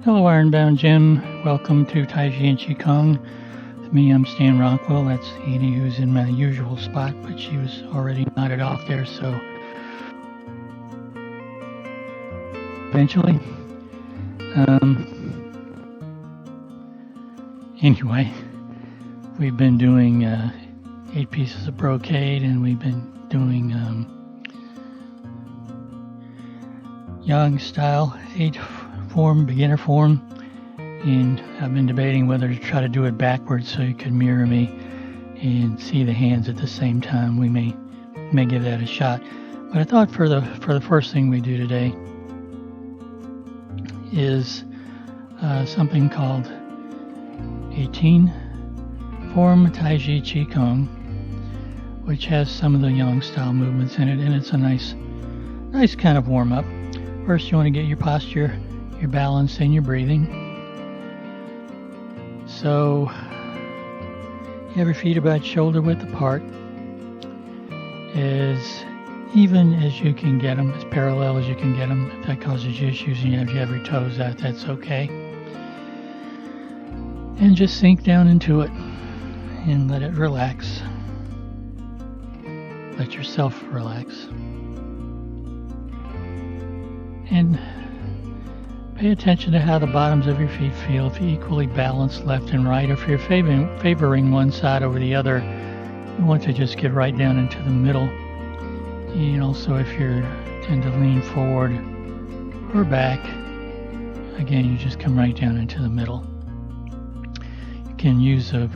Hello, Ironbound Jim. Welcome to Tai Chi and Qigong. With me, I'm Stan Rockwell. That's Edie, who's in my usual spot, but she was already nodded off there, so eventually. Anyway, we've been doing 8 pieces of brocade, and we've been doing Yang style, 8 form, beginner form, and I've been debating whether to try to do it backwards so you can mirror me and see the hands at the same time. We may give that a shot, but I thought for the first thing we do today is something called 18 form Tai Chi Qigong, which has some of the Yang style movements in it, and it's a nice kind of warm up. First, you want to get your posture, your balance, and your breathing. So you have your feet about shoulder width apart, as even as you can get them, as parallel as you can get them. If that causes you issues and you have your toes out, that's okay. And just sink down into it and let it relax. Let yourself relax. And pay attention to how the bottoms of your feet feel, if you're equally balanced left and right, or if you're favoring one side over the other, you want to just get right down into the middle. And also if you tend to lean forward or back, again, you just come right down into the middle. You can use a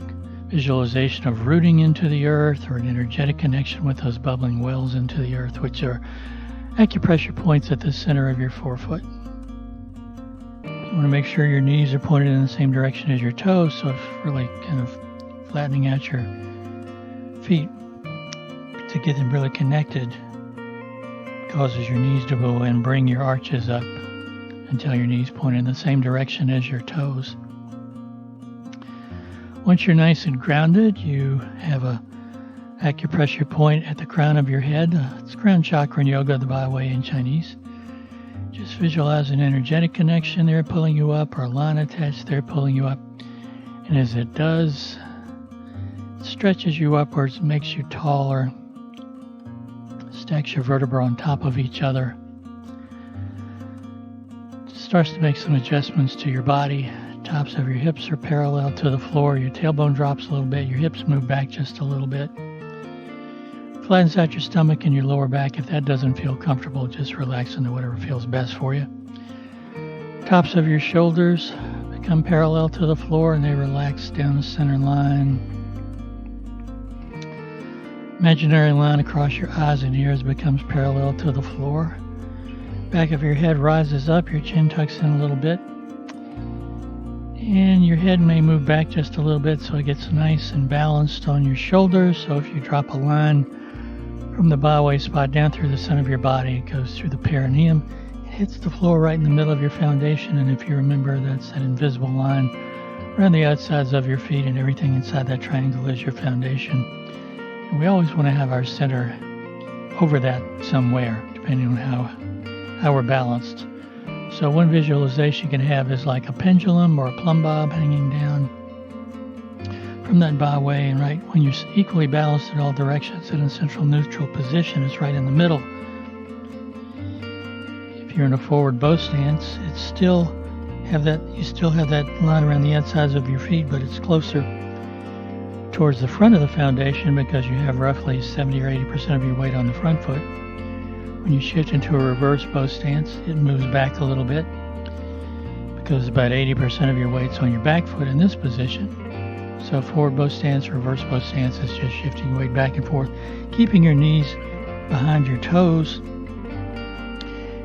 visualization of rooting into the earth, or an energetic connection with those bubbling wells into the earth, which are acupressure points at the center of your forefoot. You want to make sure your knees are pointed in the same direction as your toes, so it's really kind of flattening out your feet to get them really connected causes your knees to go and bring your arches up until your knees point in the same direction as your toes. Once you're nice and grounded, you have a acupressure point at the crown of your head. It's crown chakra in yoga, the Bai way in Chinese. Just visualize an energetic connection there pulling you up, or a line attached there pulling you up. And as it does, it stretches you upwards, makes you taller, stacks your vertebrae on top of each other. Starts to make some adjustments to your body. Tops of your hips are parallel to the floor. Your tailbone drops a little bit. Your hips move back just a little bit. Flattens out your stomach and your lower back. If that doesn't feel comfortable, just relax into whatever feels best for you. Tops of your shoulders become parallel to the floor, and they relax down the center line. Imaginary line across your eyes and ears becomes parallel to the floor. Back of your head rises up, your chin tucks in a little bit, and your head may move back just a little bit so it gets nice and balanced on your shoulders. So if you drop a line from the Bai way spot down through the center of your body, it goes through the perineum, it hits the floor right in the middle of your foundation, and if you remember, that's that invisible line around the outsides of your feet, and everything inside that triangle is your foundation. And we always want to have our center over that somewhere, depending on how we're balanced. So one visualization you can have is like a pendulum or a plumb bob hanging down from that Bai way, and right when you're equally balanced in all directions in a central neutral position, it's right in the middle. If you're in a forward bow stance, you still have that line around the outsides of your feet, but it's closer towards the front of the foundation because you have roughly 70 or 80% of your weight on the front foot. When you shift into a reverse bow stance, it moves back a little bit because about 80% of your weight's on your back foot in this position. So forward bow stance, reverse bow stance is just shifting weight back and forth, keeping your knees behind your toes.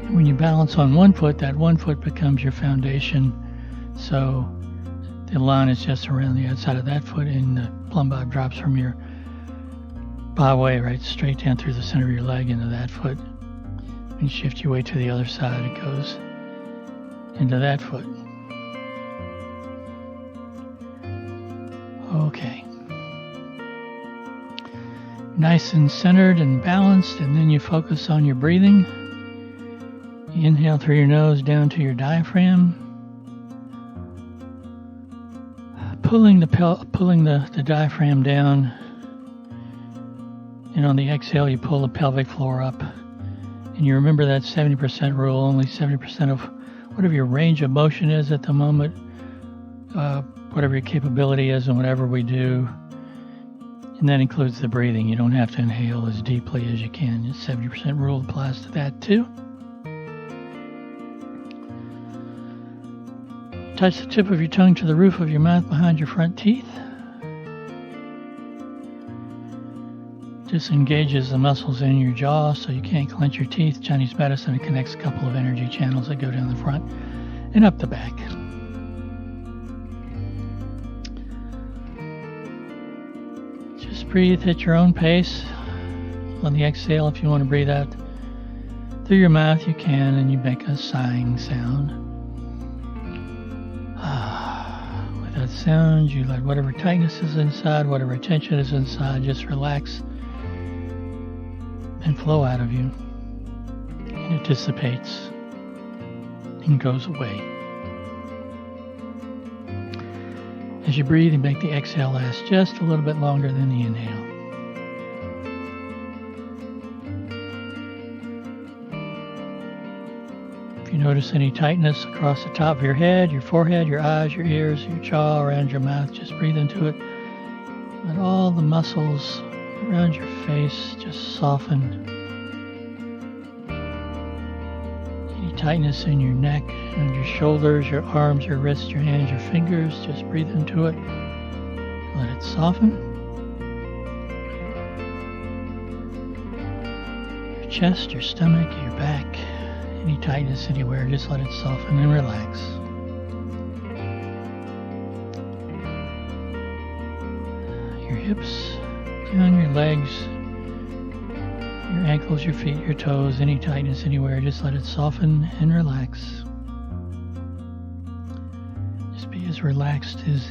And when you balance on one foot, that one foot becomes your foundation. So the line is just around the outside of that foot, and the plumb bob drops from your Bai way right straight down through the center of your leg into that foot. When you shift your weight to the other side, it goes into that foot. Okay. Nice and centered and balanced, and then you focus on your breathing. You inhale through your nose down to your diaphragm. pulling the diaphragm down, and on the exhale you pull the pelvic floor up. And you remember that 70% rule, only 70% of whatever your range of motion is at the moment, whatever your capability is and whatever we do. And that includes the breathing. You don't have to inhale as deeply as you can. The 70% rule applies to that too. Touch the tip of your tongue to the roof of your mouth behind your front teeth. Disengages the muscles in your jaw so you can't clench your teeth. Chinese medicine, it connects a couple of energy channels that go down the front and up the back. Just breathe at your own pace. On the exhale, if you want to breathe out through your mouth, you can, and you make a sighing sound. With that sound, you let whatever tightness is inside, whatever tension is inside, just relax and flow out of you. And it dissipates and goes away. As you breathe, you make the exhale last just a little bit longer than the inhale. If you notice any tightness across the top of your head, your forehead, your eyes, your ears, your jaw, around your mouth, just breathe into it. Let all the muscles around your face just soften. Any tightness in your neck and your shoulders, your arms, your wrists, your hands, your fingers, just breathe into it. Let it soften. Your chest, your stomach, your back, any tightness anywhere, just let it soften and relax. Your hips, down your legs, your ankles, your feet, your toes, any tightness anywhere, just let it soften and relax. Just be as relaxed as,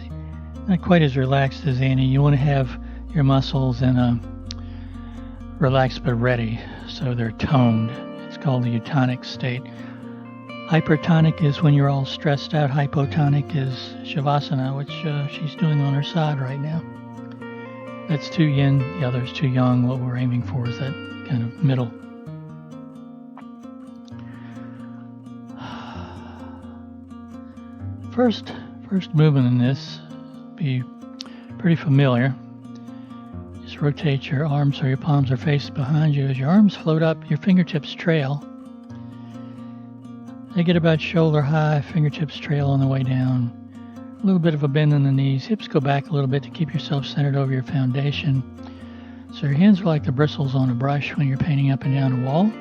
not quite as relaxed as Annie. You want to have your muscles in a relaxed but ready, so they're toned. It's called the eutonic state. Hypertonic is when you're all stressed out. Hypotonic is Shavasana, which she's doing on her side right now. That's too yin, the other's too yang. What we're aiming for is that kind of middle. First movement in this, be pretty familiar. Just rotate your arms so your palms are faced behind you. As your arms float up, your fingertips trail. They get about shoulder high, fingertips trail on the way down. A little bit of a bend in the knees. Hips go back a little bit to keep yourself centered over your foundation. So your hands are like the bristles on a brush when you're painting up and down a wall.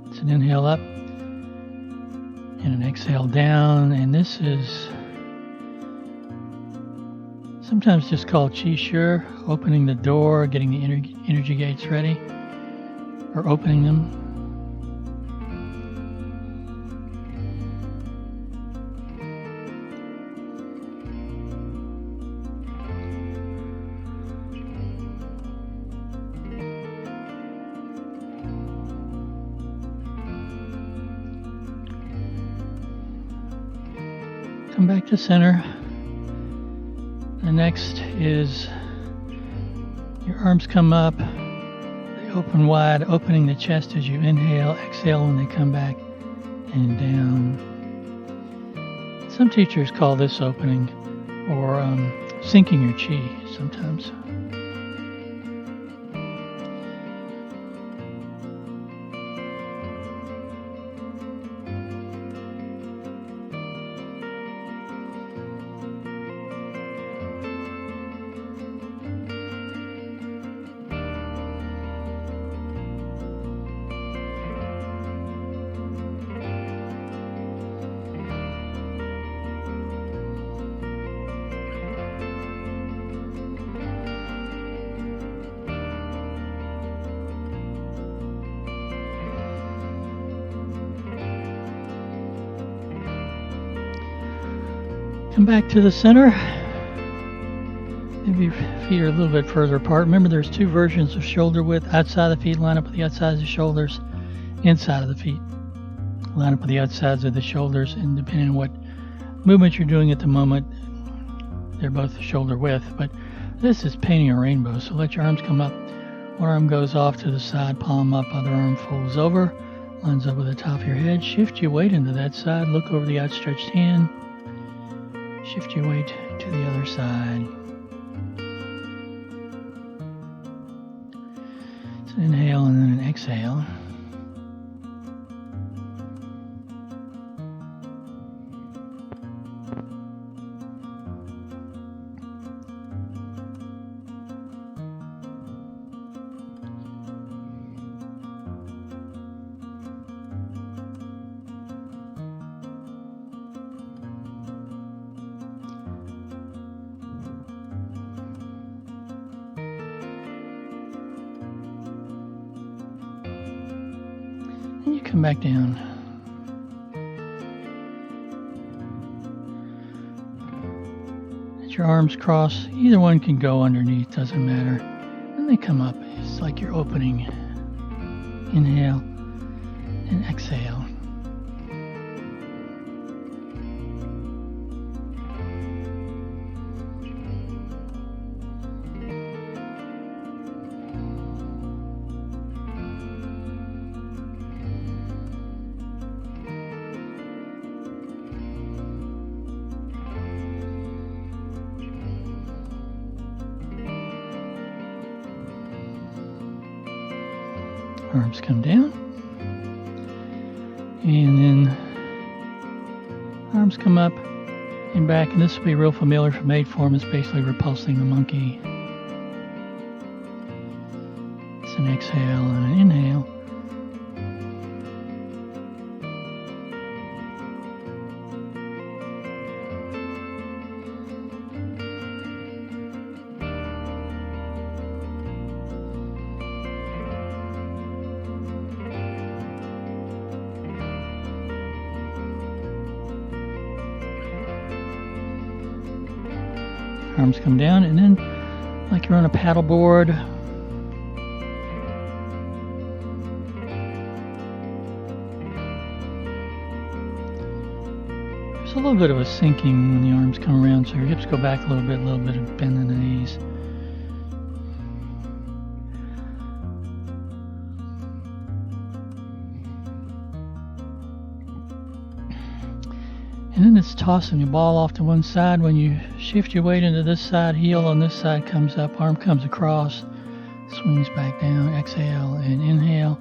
It's an inhale up and an exhale down. And this is sometimes just called Qi Shi, opening the door, getting the energy gates ready, or opening them. Come back to center. The next is your arms come up, they open wide, opening the chest as you inhale, exhale when they come back and down. Some teachers call this opening or sinking your chi sometimes. Come back to the center. Maybe your feet are a little bit further apart. Remember, there's two versions of shoulder width. Outside of the feet, line up with the outsides of the shoulders. Inside of the feet, line up with the outsides of the shoulders. And depending on what movement you're doing at the moment, they're both shoulder width, but this is painting a rainbow. So let your arms come up. One arm goes off to the side, palm up, other arm folds over, lines up with the top of your head. Shift your weight into that side, look over the outstretched hand. Shift your weight to the other side. So inhale and then an exhale. And you come back down. Let your arms cross. Either one can go underneath, doesn't matter. Then they come up. It's like you're opening. Inhale and exhale. Arms come down, and then arms come up and back, and this will be real familiar from made form. It's basically repulsing the monkey. It's an exhale and an inhale. Arms come down, and then like you're on a paddle board. There's a little bit of a sinking when the arms come around, so your hips go back a little bit of bend in the knees. And then it's tossing your ball off to one side. When you shift your weight into this side, heel on this side comes up, arm comes across, swings back down, exhale and inhale.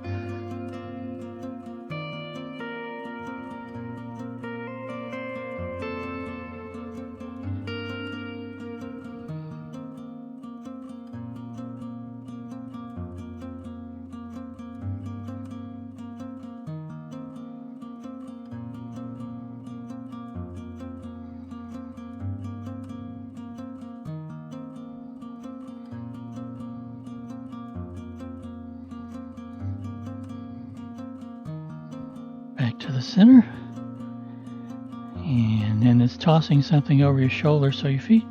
Back to the center, and then it's tossing something over your shoulder, so your feet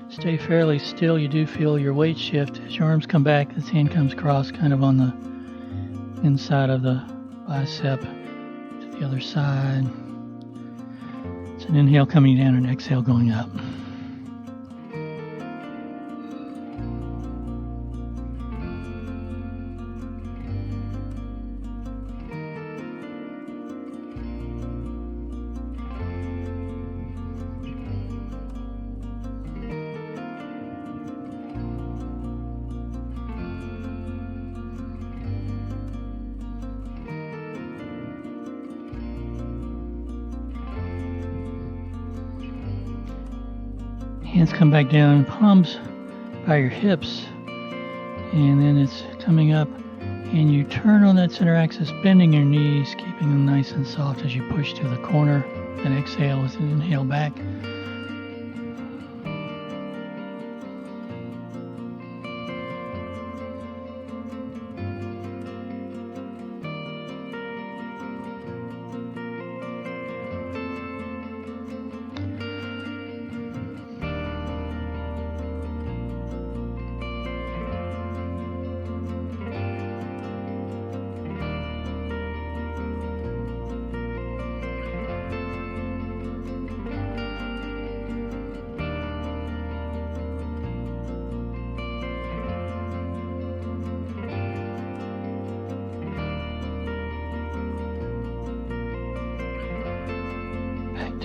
stay fairly still. You do feel your weight shift as your arms come back. This hand comes across kind of on the inside of the bicep to the other side. It's an inhale coming down and exhale going up. Hands come back down, palms by your hips, and then it's coming up, and you turn on that center axis, bending your knees, keeping them nice and soft as you push to the corner. Then exhale with an inhale back.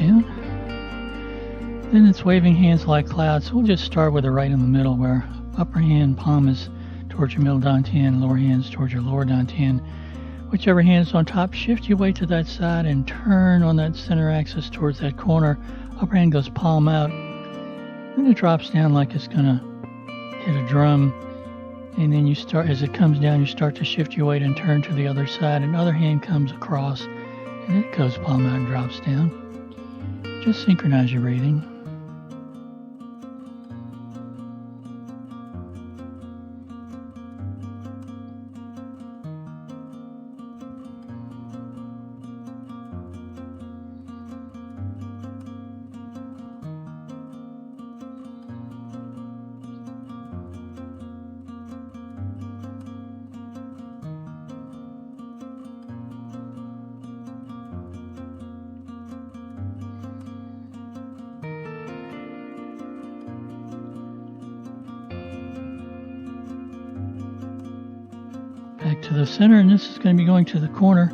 down. Then it's waving hands like clouds. So we'll just start with the right in the middle, where upper hand palm is towards your middle dantian, lower hand's towards your lower dantian. Whichever hand is on top, shift your weight to that side and turn on that center axis towards that corner. Upper hand goes palm out. Then it drops down like it's going to hit a drum. And then you start, as it comes down, you start to shift your weight and turn to the other side. And the other hand comes across, and then it goes palm out and drops down. Just synchronize your breathing. Back to the center, and this is going to be going to the corner.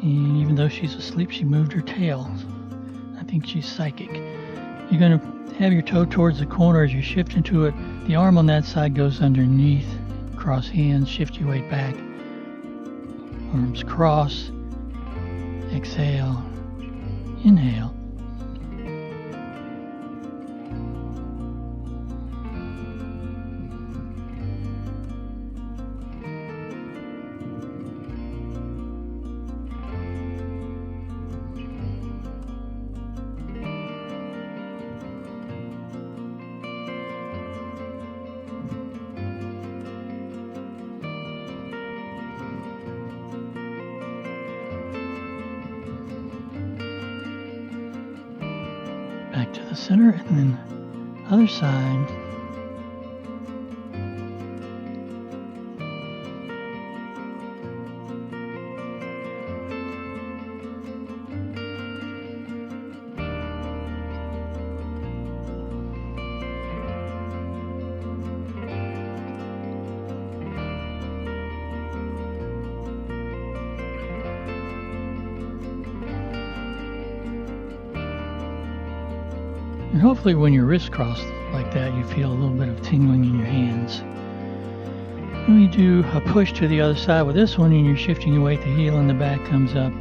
And even though she's asleep, she moved her tail. I think she's psychic. You're going to have your toe towards the corner as you shift into it. The arm on that side goes underneath. Cross hands, shift your weight back. Arms cross. Exhale. Inhale. Back to the center, and then other side. And hopefully when your wrists cross like that, you feel a little bit of tingling in your hands. When you do a push to the other side with this one, and you're shifting your weight, the heel in the back comes up,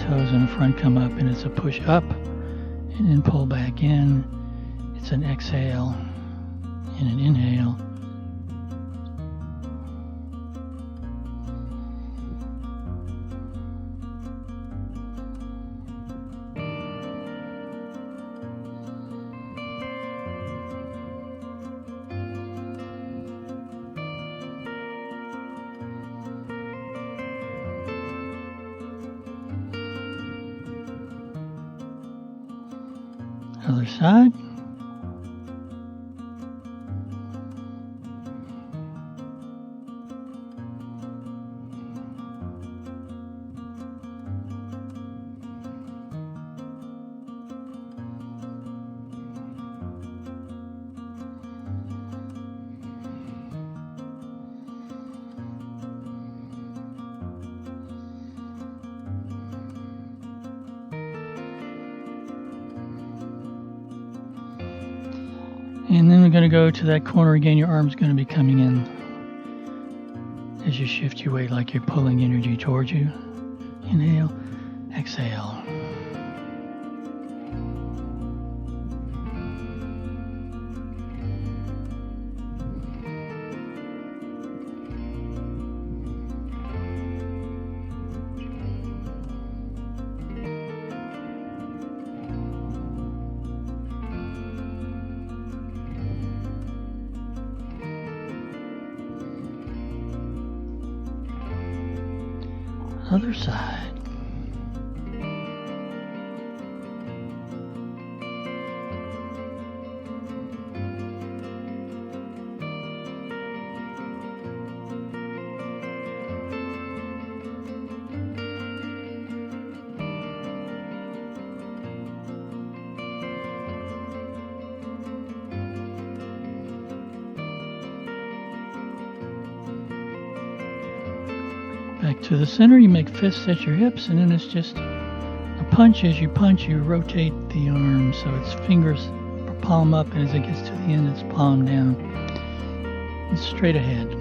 toes in the front come up, and it's a push up, and then pull back in. It's an exhale and an inhale. Other side. And then we're going to go to that corner again. Your arm's going to be coming in as you shift your weight, like you're pulling energy towards you. Inhale, exhale. Other side. Back to the center, you make fists at your hips, and then it's just a punch, as you punch, you rotate the arm so its fingers palm up, and as it gets to the end, it's palm down. It's straight ahead.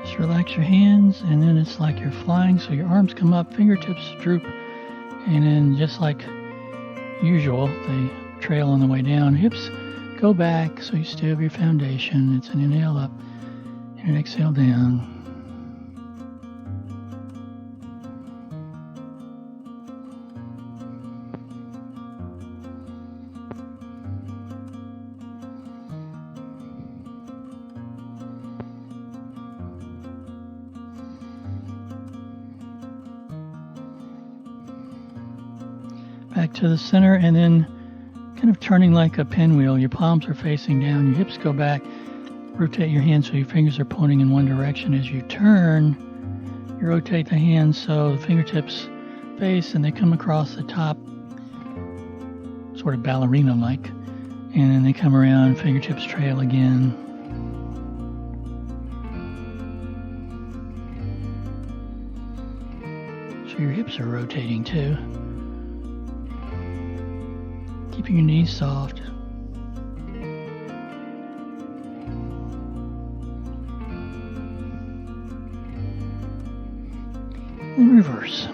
Just relax your hands, and then it's like you're flying, so your arms come up, fingertips droop, and then just like usual, they trail on the way down. Hips go back, so you still have your foundation. It's an inhale up and an exhale down. Back to the center, and then kind of turning like a pinwheel. Your palms are facing down, your hips go back. Rotate your hands so your fingers are pointing in one direction. As you turn, you rotate the hands so the fingertips face and they come across the top, sort of ballerina-like. And then they come around, fingertips trail again. So your hips are rotating too. Keeping your knees soft. And reverse.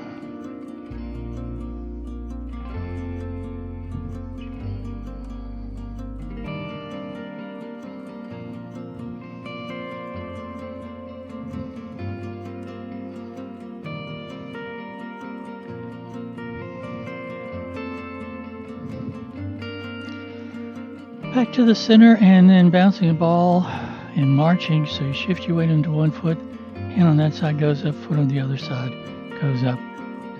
Back to the center, and then bouncing a ball and marching. So you shift your weight into one foot, hand on that side goes up, foot on the other side goes up,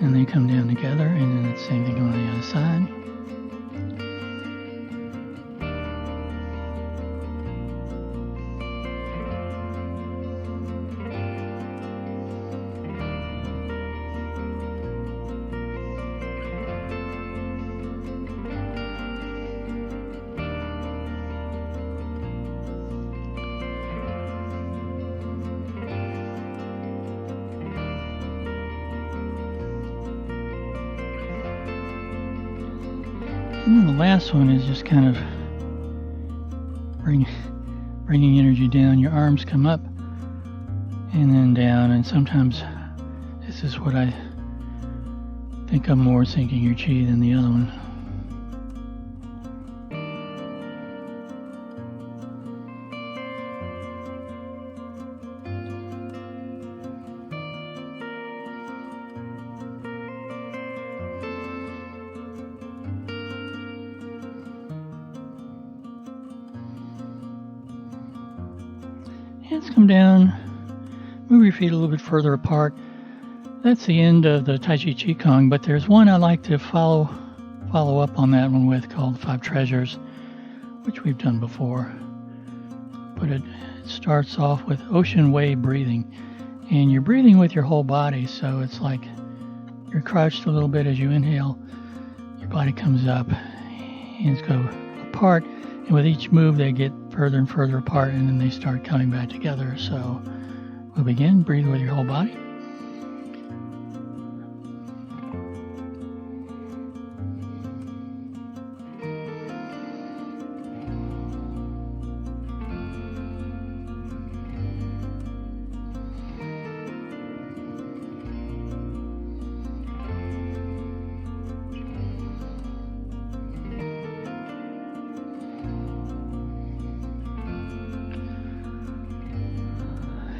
and they come down together, and then the same thing on the other side. And then the last one is just kind of bringing energy down. Your arms come up and then down, and sometimes this is what I think I'm more sinking your chi than the other one. Hands come down, move your feet a little bit further apart. That's the end of the Tai Chi Qigong, but there's one I like to follow up on that one with, called 5 Treasures, which we've done before. But it starts off with ocean wave breathing, and you're breathing with your whole body, so it's like you're crouched a little bit as you inhale, your body comes up, hands go apart, and with each move they get further and further apart, and then they start coming back together. So we'll begin. Breathe with your whole body.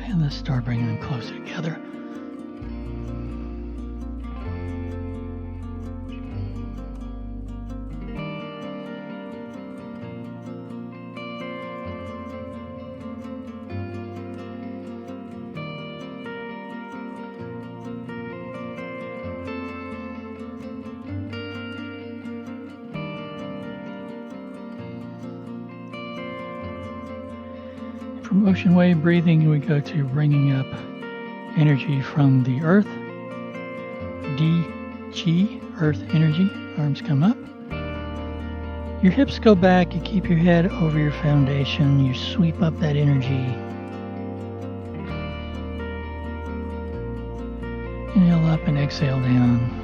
And let's start bringing them closer together. From ocean wave breathing, we go to bringing up energy from the earth. DG, earth energy. Arms come up. Your hips go back. You keep your head over your foundation. You sweep up that energy. Inhale up and exhale down.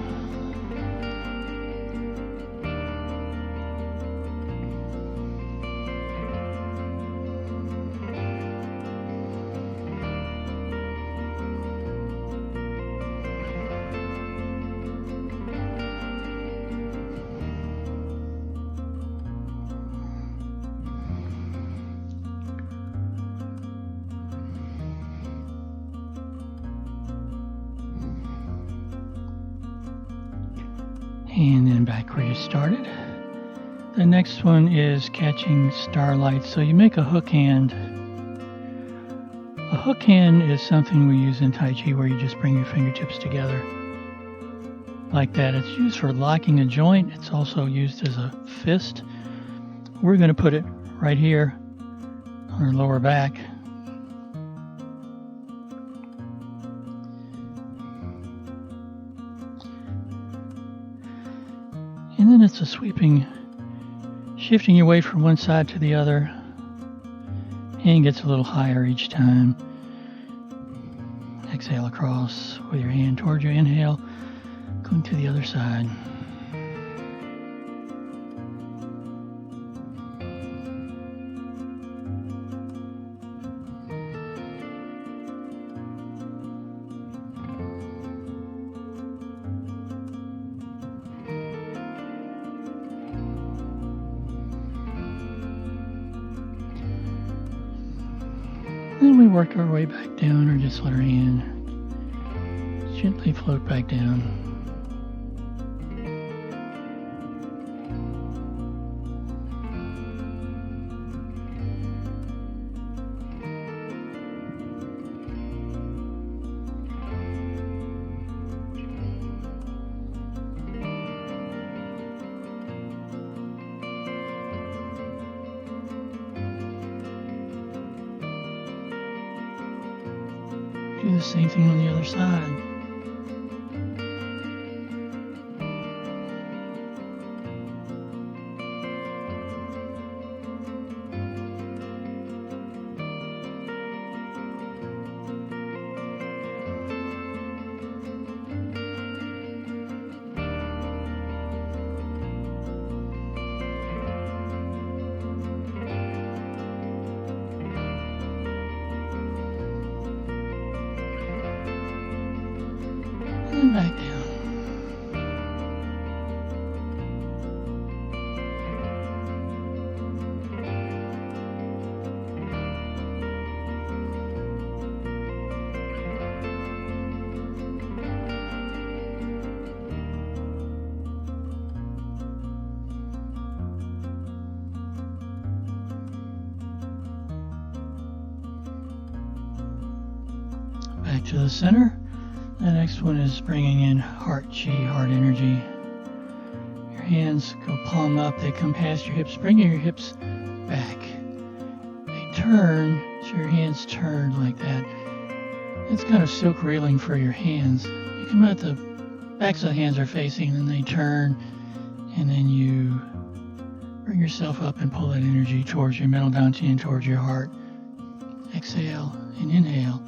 And then back where you started. The next one is catching starlight. So you make a hook hand. A hook hand is something we use in Tai Chi where you just bring your fingertips together like that. It's used for locking a joint. It's also used as a fist. We're going to put it right here on our lower back. And then it's a sweeping, shifting your weight from one side to the other. Hand gets a little higher each time. Exhale across with your hand towards you. Inhale, going to the other side. Then we work our way back down, or just let our hand gently float back down. Do the same thing on the other side. And back down. Back to the center. The next one is bringing in heart chi, heart energy. Your hands go palm up, they come past your hips, bringing your hips back. They turn, so your hands turn like that. It's kind of silk reeling for your hands. You come out, the backs of the hands are facing, then they turn, and then you bring yourself up and pull that energy towards your middle down chin, towards your heart. Exhale and inhale.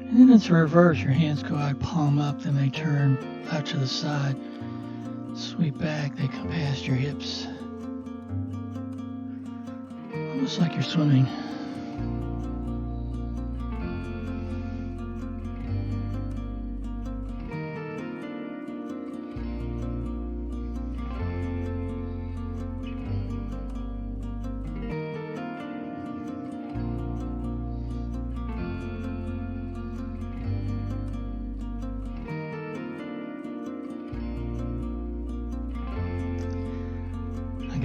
And then it's reverse. Your hands go out, palm up, then they turn out to the side. Sweep back, they come past your hips. Almost like you're swimming.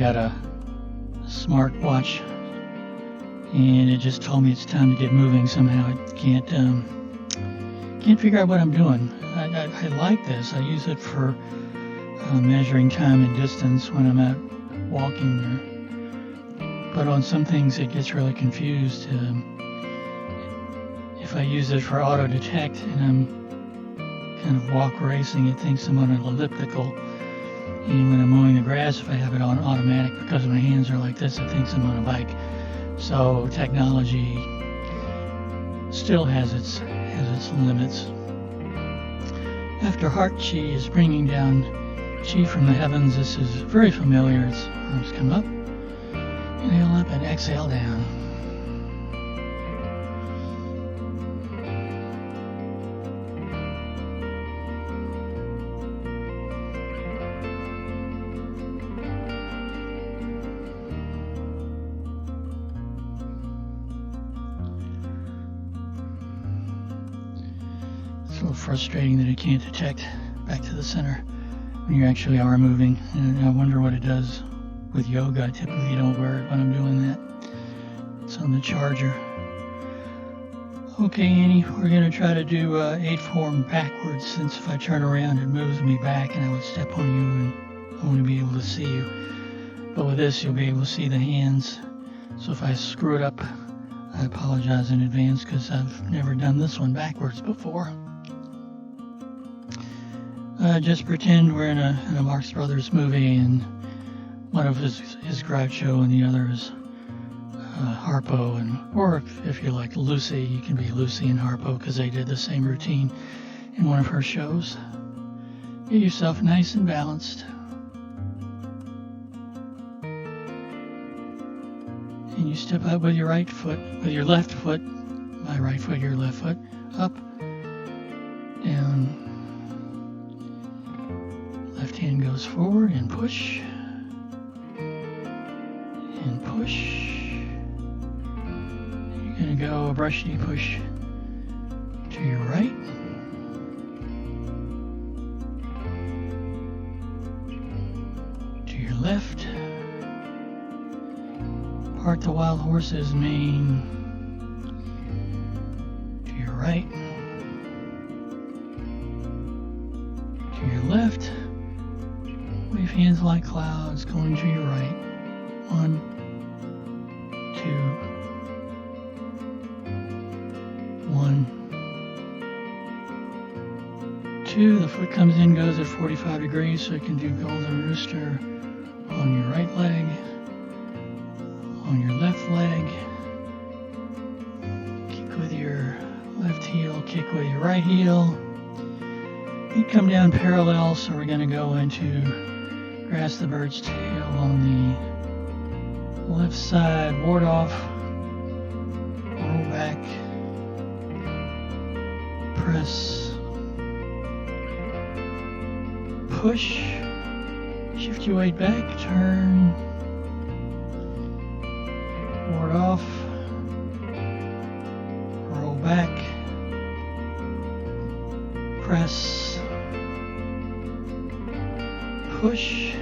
got a smart watch, and it just told me it's time to get moving. Somehow it can't figure out what I'm doing. I like this. I use it for measuring time and distance when I'm out walking. But on some things it gets really confused. If I use it for auto detect and I'm kind of walk racing, it thinks I'm on an elliptical. And when I'm mowing the grass, if I have it on automatic because my hands are like this, it thinks I'm on a bike. So technology still has its limits. After heart chi is bringing down chi from the heavens. This is very familiar. Its arms come up, inhale up and exhale down. It's a little frustrating that it can't detect back to the center when you actually are moving, and I wonder what it does with yoga. I typically don't wear it when I'm doing that. It's on the charger. Okay, Annie, we're going to try to do 8 form backwards, since if I turn around it moves me back and I would step on you and I want to be able to see you. But with this you'll be able to see the hands. So if I screw it up, I apologize in advance because I've never done this one backwards before. Just pretend we're in a Marx Brothers movie, and one of is Groucho and the other is Harpo, or if you like Lucy, you can be Lucy and Harpo because they did the same routine in one of her shows. Get yourself nice and balanced. And you step up with your right foot, with your left foot, my right foot, your left foot, up, down. Left hand goes forward and push, and push. You're going to go a brushy push to your right, to your left. Part the wild horse's mane to your right, to your left. Wave hands like clouds going to your right. 1, 2, 1, 2. The foot comes in, goes at 45 degrees, so you can do golden rooster on your right leg, on your left leg. Kick with your left heel, kick with your right heel. Feet come down parallel, so we're going to go into grass the bird's tail on the left side, ward off, roll back, press, push, shift your weight back, turn, ward off, roll back, press, push,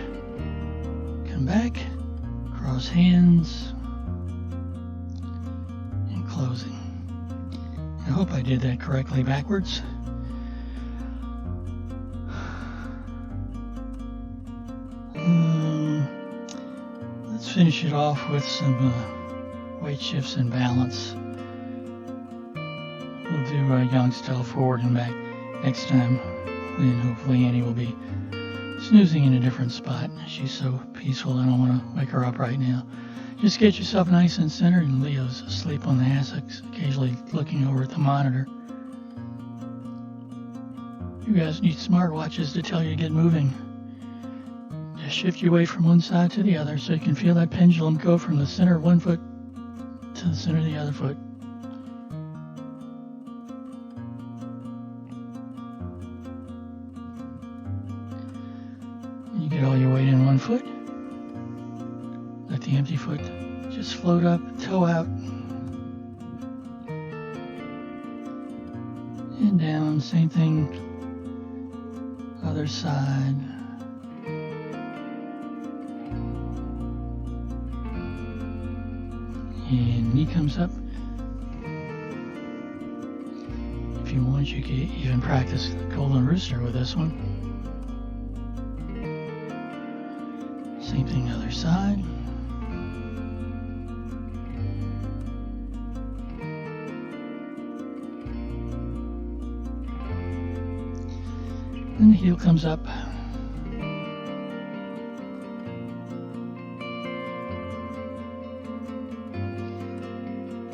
come back, cross hands, and closing. I hope I did that correctly backwards. Let's finish it off with some weight shifts and balance. We'll do young style forward and back next time, and hopefully Annie will be snoozing in a different spot. She's so peaceful, I don't want to wake her up right now. Just get yourself nice and centered, and Leo's asleep on the hassocks, occasionally looking over at the monitor. You guys need smartwatches to tell you to get moving. Just shift your weight from one side to the other so you can feel that pendulum go from the center of one foot to the center of the other foot. You get all your weight in one foot. Let the empty foot just float up, toe out, and down. Same thing, other side. And knee comes up. If you want, you can even practice the golden rooster with this one. Same thing other side. Then the heel comes up.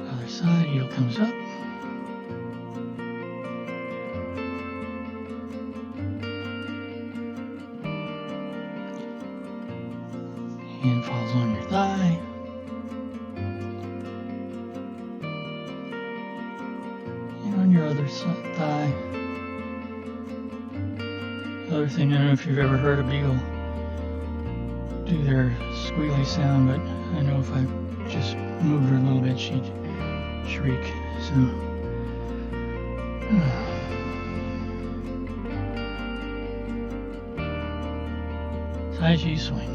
Other side, heel comes up. Hand falls on your thigh. And on your other thigh. Other thing, I don't know if you've ever heard a beagle do their squealy sound, but I know if I just moved her a little bit, she'd shriek. So, Tai Chi swing.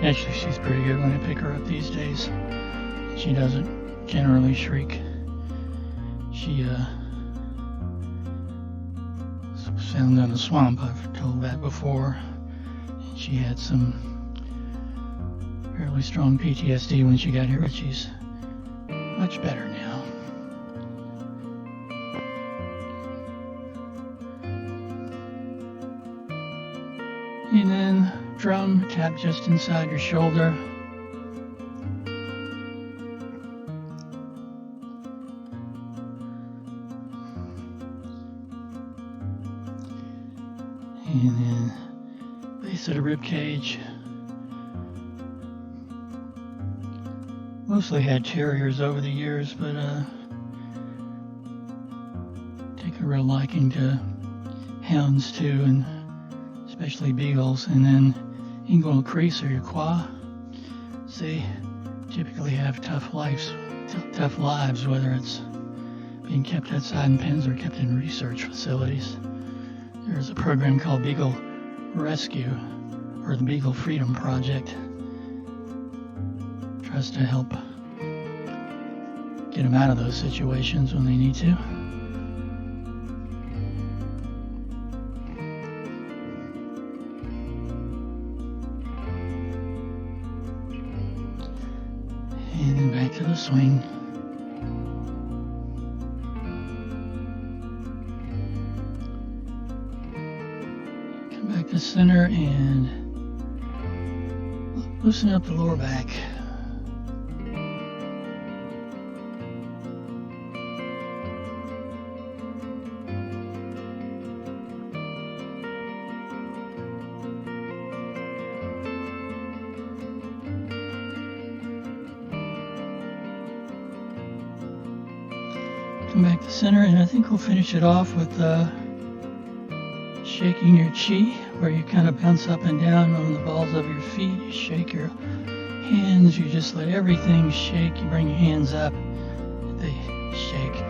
Actually, she's pretty good when I pick her up these days. She doesn't generally shriek. She was found in a swamp, I've told that before. And she had some fairly strong PTSD when she got here, but she's much better now. And then drum, tap just inside your shoulder. And then base of the rib cage. Mostly had terriers over the years, but take a real liking to hounds too, and especially beagles. And then inguinal crease or your quad. They typically have tough lives, whether it's being kept outside in pens or kept in research facilities. There's a program called Beagle Rescue, or the Beagle Freedom Project. Tries to help get them out of those situations when they need to. And then back to the swing. Back to center and loosen up the lower back. Come back to center, and I think we'll finish it off with shaking your chi, where you kind of bounce up and down on the balls of your feet. You shake your hands, you just let everything shake. You bring your hands up, they shake.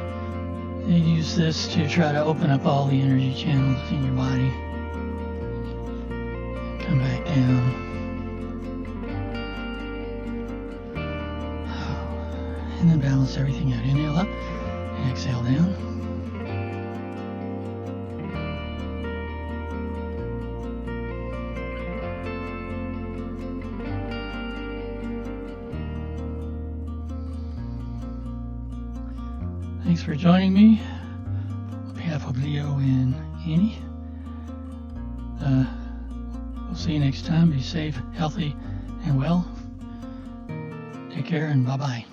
They use this to try to open up all the energy channels in your body. Come back down. And then balance everything out. Inhale up and exhale down. Thanks for joining me. On behalf of Leo and Annie, we'll see you next time. Be safe, healthy, and well. Take care, and bye-bye.